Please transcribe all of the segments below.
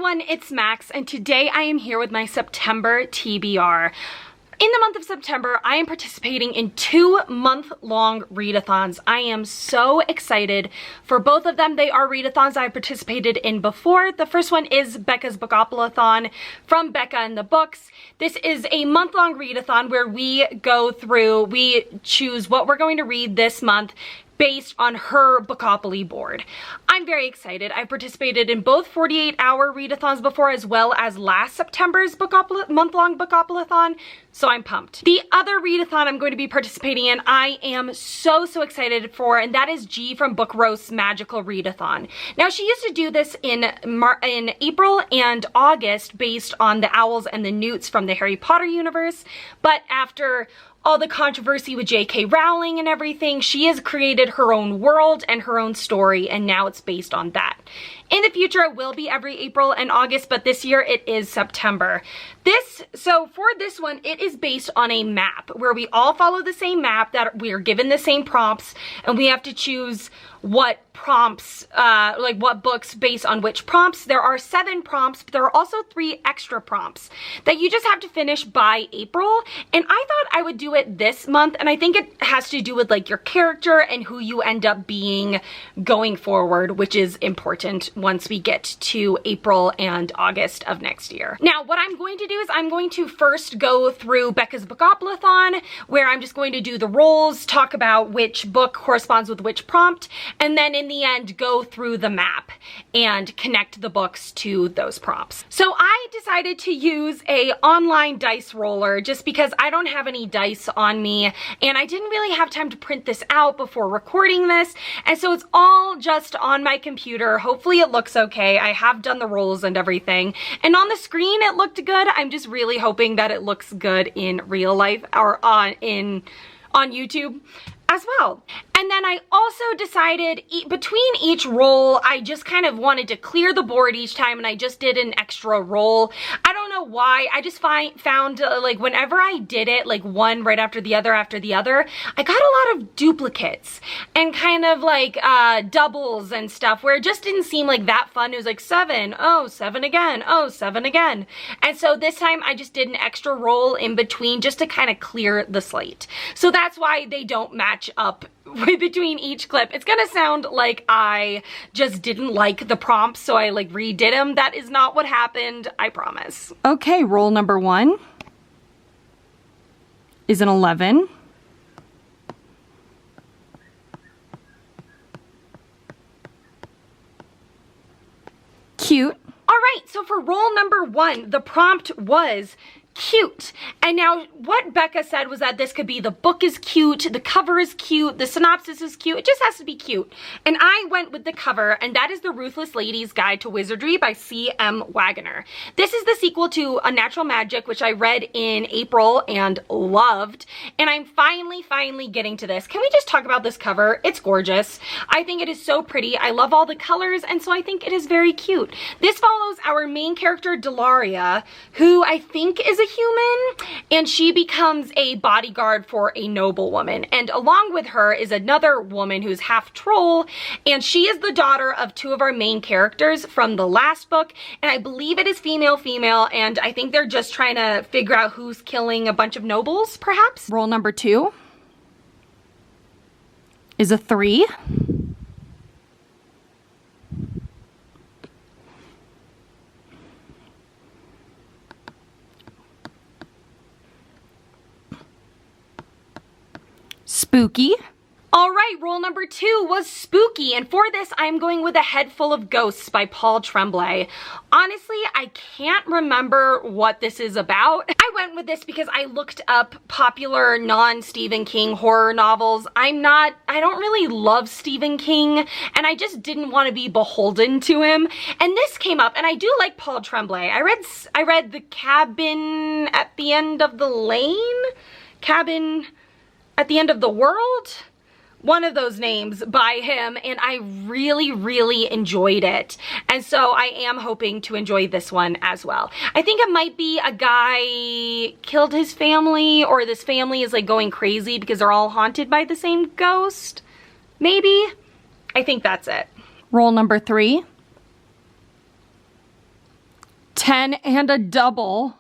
everyone, it's Max, and today I am here with my September TBR. In the month of September, I am participating in 2-month-long readathons. I am so excited for both of them. They are readathons I've participated in before. The first one is Becca's Bookoplathon from Becca and the Books. This is a month-long readathon where we choose what we're going to read this month based on her Bookopoly board. I'm very excited. I've participated in both 48-hour readathons before, as well as last September's month-long Bookoplathon, so I'm pumped. The other readathon I'm going to be participating in, I am so excited for, and that is G from Book Roast's Magical Readathon. Now, she used to do this in April and August based on the owls and the newts from the Harry Potter universe, but after all the controversy with J.K. Rowling and everything, she has created her own world and her own story, and now it's based on that. In the future, it will be every April and August, but this year it is September. So for this one, it is based on a map where we all follow the same map, that we are given the same prompts, and we have to choose what prompts, what books based on which prompts. There are 7 prompts, but there are also 3 extra prompts that you just have to finish by April. And I thought I would do it this month, and I think it has to do with like your character and who you end up being going forward, which is important once we get to April and August of next year. Now, what I'm going to do is I'm going to first go through Becca's Bookoplathon, where I'm just going to do the roles, talk about which book corresponds with which prompt, and then in the end go through the map and connect the books to those prompts. So I decided to use a online dice roller just because I don't have any dice on me, and I didn't really have time to print this out before recording this, and so it's all just on my computer. Hopefully it looks okay. I have done the rolls and everything, and on the screen it looked good. I'm just really hoping that it looks good in real life or on YouTube as well. And then I also decided between each roll, I just kind of wanted to clear the board each time, and I just did an extra roll. I don't know why. I just found like whenever I did it, like one right after the other, I got a lot of duplicates and kind of like doubles and stuff where it just didn't seem like that fun. It was like 7, oh, 7 again, oh, 7 again. And so this time I just did an extra roll in between just to kind of clear the slate. So that's why they don't match up between each clip. It's gonna sound like I just didn't like the prompts, so I like redid them. That is not what happened, I promise. Okay, roll number 1 is an 11. Cute. All right, so for roll number 1, the prompt was cute. And now what Becca said was that this could be the book is cute, the cover is cute, the synopsis is cute, it just has to be cute. And I went with the cover, and that is The Ruthless Lady's Guide to Wizardry by C.M. Wagner. This is the sequel to A Natural Magic, which I read in April and loved, and I'm finally getting to this. Can we just talk about this cover? It's gorgeous. I think it is so pretty. I love all the colors, and so I think it is very cute. This follows our main character, Delaria, who I think is a human, and she becomes a bodyguard for a noblewoman, and along with her is another woman who's half troll, and she is the daughter of 2 of our main characters from the last book, and I believe it is female, and I think they're just trying to figure out who's killing a bunch of nobles, perhaps. Roll number 2 is a 3. Spooky. All right, roll number 2 was spooky, and for this I'm going with A Head Full of Ghosts by Paul Tremblay. Honestly, I can't remember what this is about. I went with this because I looked up popular non-Stephen King horror novels. I don't really love Stephen King, and I just didn't want to be beholden to him. And this came up, and I do like Paul Tremblay. I read The Cabin at the End of the Lane? Cabin at the End of the World? One of those names by him, and I really enjoyed it. And so I am hoping to enjoy this one as well. I think it might be a guy killed his family, or this family is like going crazy because they're all haunted by the same ghost. Maybe? I think that's it. Roll number 3 10 and a double.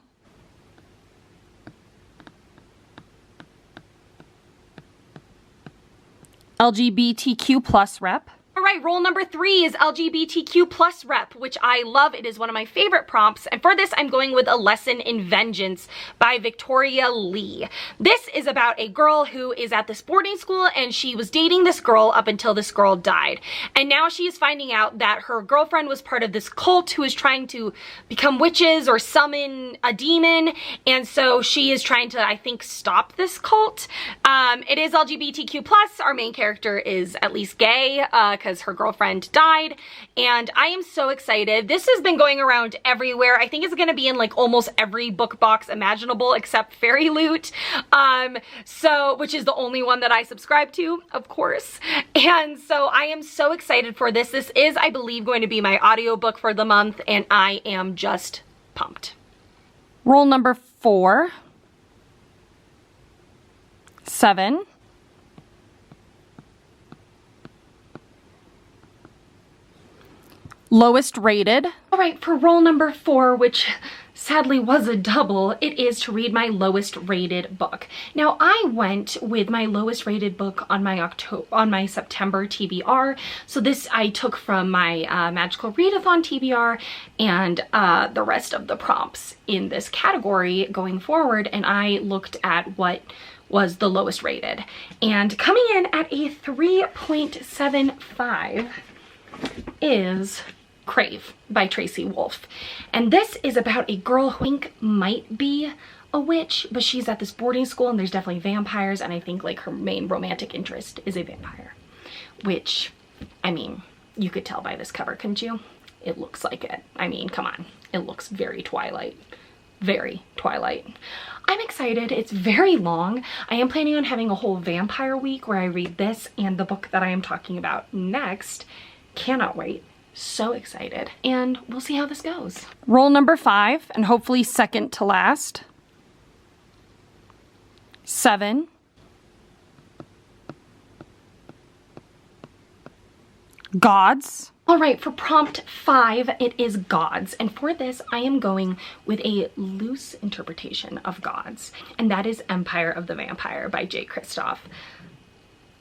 LGBTQ plus rep. All right, role number 3 is LGBTQ plus rep, which I love. It is one of my favorite prompts. And for this, I'm going with A Lesson in Vengeance by Victoria Lee. This is about a girl who is at this boarding school and she was dating this girl up until this girl died. And now she is finding out that her girlfriend was part of this cult who is trying to become witches or summon a demon. And so she is trying to, I think, stop this cult. It is LGBTQ plus. Our main character is at least gay, because her girlfriend died, and I am so excited. This has been going around everywhere. I think it's going to be in like almost every book box imaginable except Fairy Loot, which is the only one that I subscribe to, of course. And so I am so excited for this. This is, I believe, going to be my audiobook for the month, and I am just pumped. Role number 4, 7, lowest rated. All right, for role number 4, which sadly was a double, it is to read my lowest rated book. Now, I went with my lowest rated book on my September TBR. So this I took from my Magical Readathon TBR and the rest of the prompts in this category going forward, and I looked at what was the lowest rated. And coming in at a 3.75 is Crave by Tracy Wolff. And this is about a girl who I think might be a witch, but she's at this boarding school and there's definitely vampires, and I think like her main romantic interest is a vampire. Which, I mean, you could tell by this cover, couldn't you? It looks like it. I mean, come on. It looks very Twilight. Very Twilight. I'm excited. It's very long. I am planning on having a whole vampire week where I read this and the book that I am talking about next. Cannot wait. So excited. And we'll see how this goes. Role number 5, and hopefully second to last. 7. Gods. All right, for prompt 5, it is Gods. And for this, I am going with a loose interpretation of Gods. And that is Empire of the Vampire by J. Kristoff.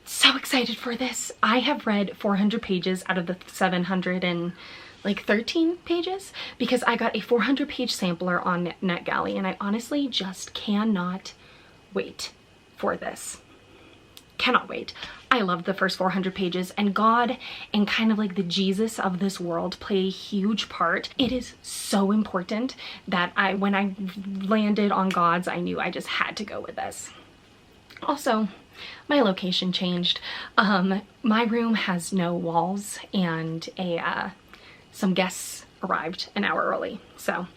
So excited for this. I have read 400 pages out of the 713 pages because I got a 400-page sampler on NetGalley, and I honestly just cannot wait for this. Cannot wait. I love the first 400 pages, and God and kind of like the Jesus of this world play a huge part. It is so important that when I landed on Gods, I knew I just had to go with this. Also, my location changed. My room has no walls, and some guests arrived an hour early. So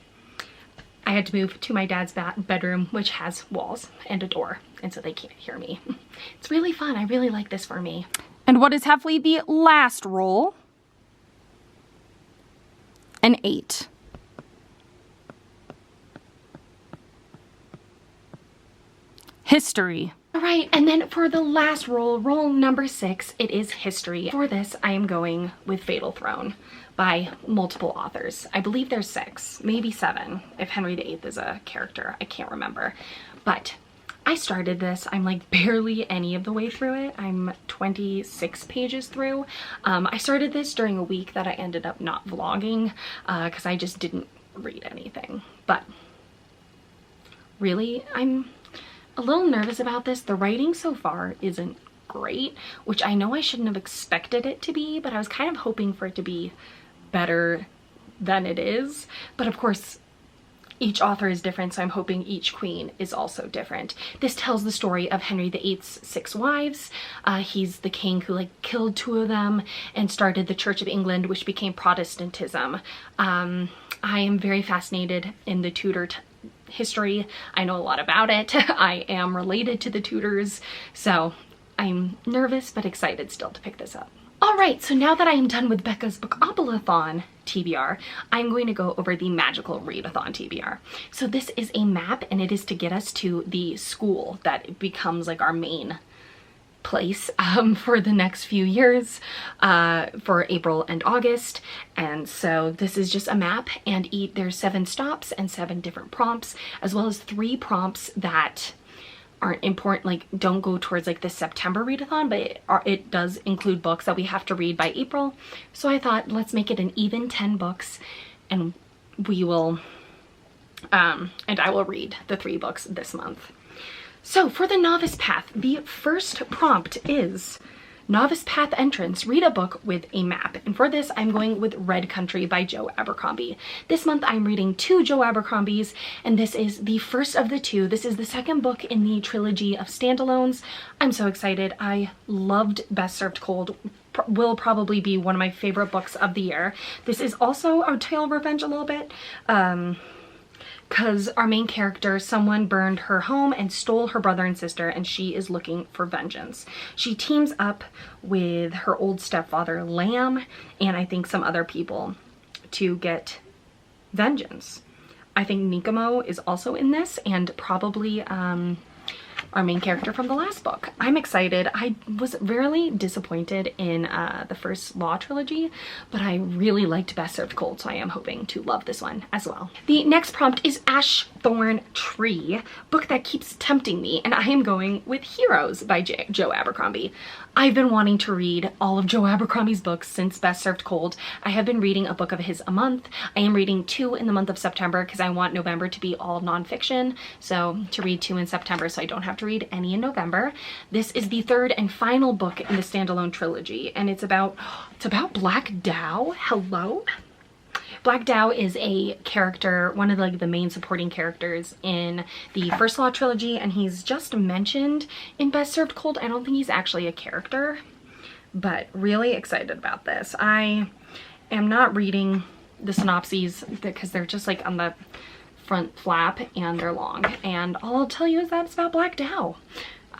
I had to move to my dad's bedroom, which has walls and a door, and so they can't hear me. It's really fun. I really like this for me. And what is halfway the last roll? An 8. History. All right, and then for the last roll, roll number 6, it is History. For this, I am going with Fatal Throne by multiple authors. I believe there's 6, maybe 7, if Henry VIII is a character. I can't remember. But I started this. I'm like barely any of the way through it. I'm 26 pages through. I started this during a week that I ended up not vlogging because I just didn't read anything. But really, I'm a little nervous about this. The writing so far isn't great, which I know I shouldn't have expected it to be, but I was kind of hoping for it to be better than it is. But of course, each author is different, so I'm hoping each queen is also different. This tells the story of Henry VIII's 6 wives. He's the king who like killed 2 of them and started the Church of England, which became Protestantism. I am very fascinated in the Tudor history. I know a lot about it. I am related to the Tudors, so I'm nervous but excited still to pick this up. All right, so now that I am done with Becca's Bookoplathon TBR, I'm going to go over the Magical Readathon TBR. So this is a map, and it is to get us to the school that becomes like our main place for the next few years for April and August. And so this is just a map, and there's 7 stops and 7 different prompts, as well as 3 prompts that aren't important, like don't go towards like the September readathon, but it does include books that we have to read by April. So I thought, let's make it an even 10 books, and we will and I will read the 3 books this month. So for the novice path, the first prompt is novice path entrance, read a book with a map. And for this, I'm going with Red Country by Joe Abercrombie. This month, I'm reading 2 Joe Abercrombies, and this is the first of the 2. This is the second book in the trilogy of standalones. I'm so excited. I loved Best Served Cold. Will probably be one of my favorite books of the year. This is also a tale of revenge a little bit. Because our main character, someone burned her home and stole her brother and sister, and she is looking for vengeance. She teams up with her old stepfather, Lamb, and I think some other people to get vengeance. I think Nikamo is also in this, and probably our main character from the last book. I'm excited. I was really disappointed in the first Law trilogy, but I really liked Best Served Cold, so I am hoping to love this one as well. The next prompt is Ash Thorn Tree, book that keeps tempting me, and I am going with Heroes by Joe Abercrombie. I've been wanting to read all of Joe Abercrombie's books since Best Served Cold. I have been reading a book of his a month. I am reading 2 in the month of September because I want November to be all nonfiction, so to read 2 in September so I don't have to read any in November. This is the 3rd and final book in the standalone trilogy, and it's about Black Dow. Hello? Black Dow is a character, one of like the main supporting characters in the first Law trilogy, and he's just mentioned in Best Served Cold. I don't think he's actually a character, but really excited about this. I am not reading the synopses because they're just like on the front flap and they're long, and all I'll tell you is that it's about Black Dow.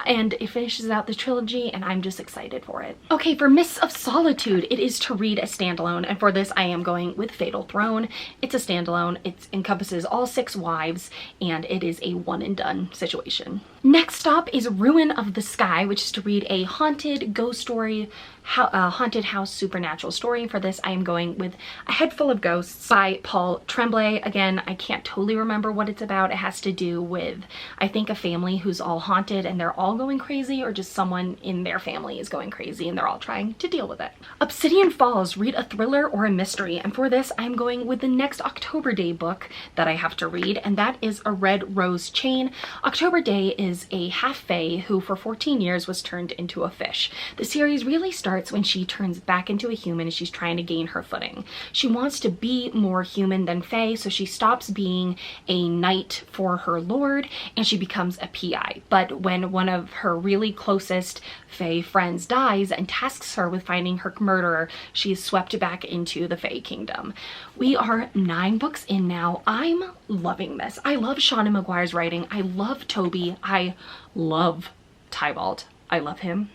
And it finishes out the trilogy, and I'm just excited for it. Okay, for Mists of Solitude, it is to read a standalone, and for this I am going with Fatal Throne. It's a standalone. It encompasses all 6 wives, and it is a one and done situation. Next stop is Ruin of the Sky, which is to read a haunted ghost story, haunted house supernatural story. For this, I am going with A Head Full of Ghosts by Paul Tremblay. Again, I can't totally remember what it's about. It has to do with, I think, a family who's all haunted and they're all going crazy, or just someone in their family is going crazy and they're all trying to deal with it. Obsidian Falls, read a thriller or a mystery. And for this, I'm going with the next October Day book that I have to read, and that is A Red Rose Chain. October Day is a half-fae who for 14 years was turned into a fish. The series really starts when she turns back into a human and she's trying to gain her footing. She wants to be more human than fae, so she stops being a knight for her lord and she becomes a PI. But when one of her really closest fae friends dies and tasks her with finding her murderer, she is swept back into the fae kingdom. We are 9 books in now. I'm loving this. I love Shauna Maguire's writing. I love Toby. I love Tybalt. I love him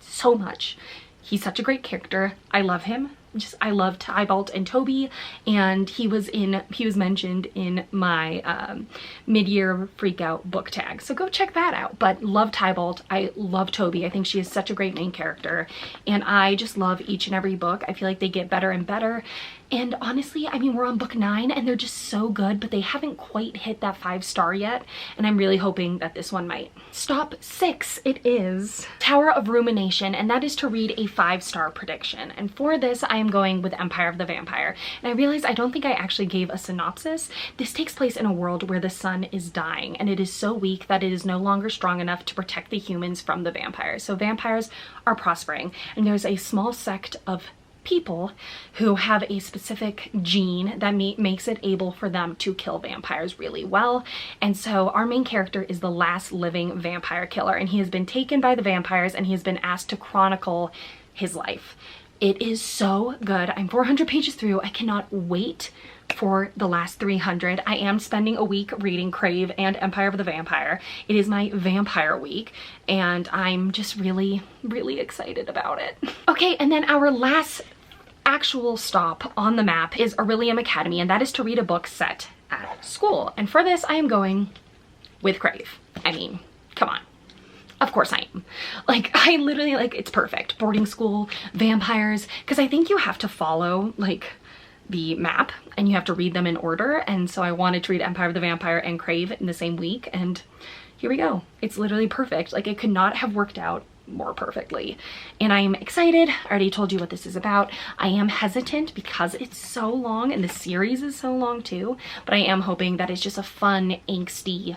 so much. He's such a great character. I love him. I love Tybalt and Toby, and he was mentioned in my mid-year freak out book tag, so go check that out. But love Tybalt. I love Toby. I think she is such a great main character, and I just love each and every book. I feel like they get better and better. And honestly, I mean, we're on book 9 and they're just so good, but they haven't quite hit that 5-star yet, and I'm really hoping that this one might. Stop 6, it is Tower of Rumination, and that is to read a 5-star prediction. And for this, I am going with Empire of the Vampire. And I realized I don't think I actually gave a synopsis. This takes place in a world where the sun is dying, and it is so weak that it is no longer strong enough to protect the humans from the vampires. So vampires are prospering, and there's a small sect of people who have a specific gene that makes it able for them to kill vampires really well. And so our main character is the last living vampire killer, and he has been taken by the vampires and he has been asked to chronicle his life. It is so good. I'm 400 pages through. I cannot wait for the last 300. I am spending a week reading Crave and Empire of the Vampire. It is my vampire week, and I'm just really, really excited about it. Okay, and then our last actual stop on the map is Aurelium Academy, and that is to read a book set at school. And for this, I am going with Crave. I mean, come on. Of course I am. Like, I literally, like, it's perfect. Boarding school, vampires, because I think you have to follow, like, the map and you have to read them in order. And so I wanted to read Empire of the Vampire and Crave in the same week, and here we go. It's literally perfect. Like, it could not have worked out more perfectly. And I'm excited. I already told you what this is about. I am hesitant because it's so long and the series is so long too, but I am hoping that it's just a fun, angsty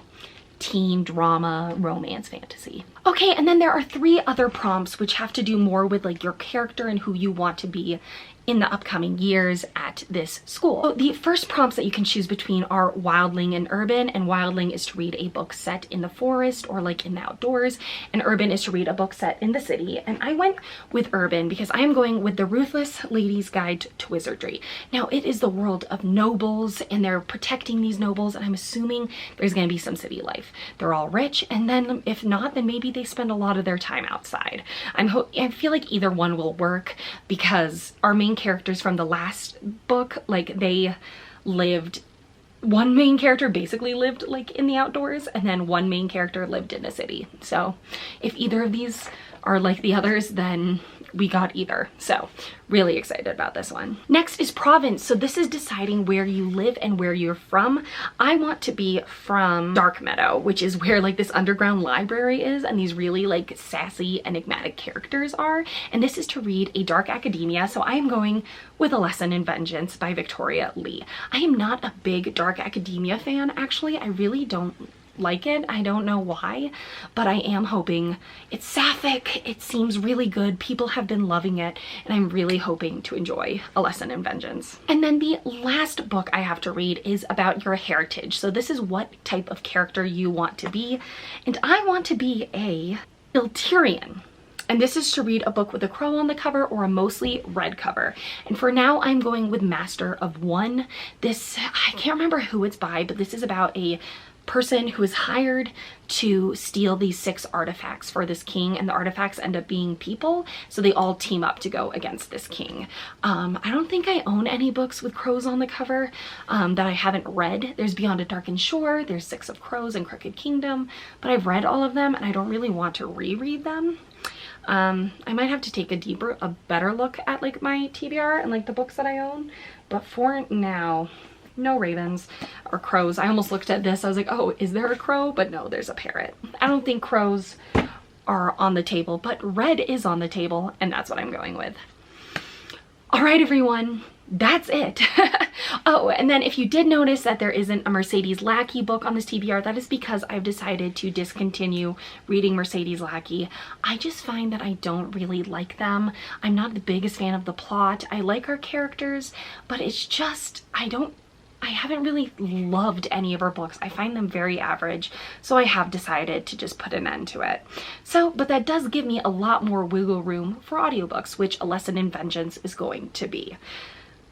teen drama romance fantasy. Okay, and then there are 3 other prompts which have to do more with like your character and who you want to be in the upcoming years at this school. So the first prompts that you can choose between are wildling and urban, and wildling is to read a book set in the forest or like in the outdoors, and urban is to read a book set in the city. And I went with urban because I am going with The Ruthless Lady's Guide to Wizardry. Now, it is the world of nobles and they're protecting these nobles, and I'm assuming there's gonna be some city life. They're all rich, and then if not, then maybe they spend a lot of their time outside. I feel like either one will work because our main characters from the last book, like, they lived, one main character basically lived like in the outdoors, and then one main character lived in a city. So if either of these are like the others, then we got either. So really excited about this one. Next is province. So this is deciding where you live and where you're from. I want to be from Dark Meadow, which is where like this underground library is and these really like sassy, enigmatic characters are. And this is to read a dark academia. So I am going with A Lesson in Vengeance by Victoria Lee. I am not a big dark academia fan, actually. I really don't like it. I don't know why, but I am hoping it's sapphic. It seems really good. People have been loving it, and I'm really hoping to enjoy A Lesson in Vengeance. And then the last book I have to read is about your heritage. So this is what type of character you want to be, and I want to be a Iltyrian. And this is to read a book with a crow on the cover or a mostly red cover. And for now, I'm going with Master of One. This, I can't remember who it's by, but this is about a person who is hired to steal these 6 artifacts for this king, and the artifacts end up being people, so they all team up to go against this king. I don't think I own any books with crows on the cover that I haven't read. There's Beyond a Darkened Shore, there's 6 of Crows and Crooked Kingdom, but I've read all of them and I don't really want to reread them. I might have to take a better look at like my TBR and like the books that I own, but for now, no ravens or crows. I almost looked at this, I was like, oh, is there a crow? But no, there's a parrot. I don't think crows are on the table, but red is on the table, and that's what I'm going with. All right, everyone, that's it. Oh, and then if you did notice that there isn't a Mercedes Lackey book on this TBR, that is because I've decided to discontinue reading Mercedes Lackey. I just find that I don't really like them. I'm not the biggest fan of the plot. I like our characters, but it's just, I haven't really loved any of her books. I find them very average, so I have decided to just put an end to it. So, but that does give me a lot more wiggle room for audiobooks, which A Lesson in Vengeance is going to be.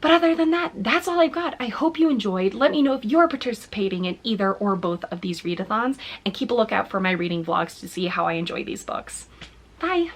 But other than that, that's all I've got. I hope you enjoyed. Let me know if you're participating in either or both of these readathons, and keep a lookout for my reading vlogs to see how I enjoy these books. Bye!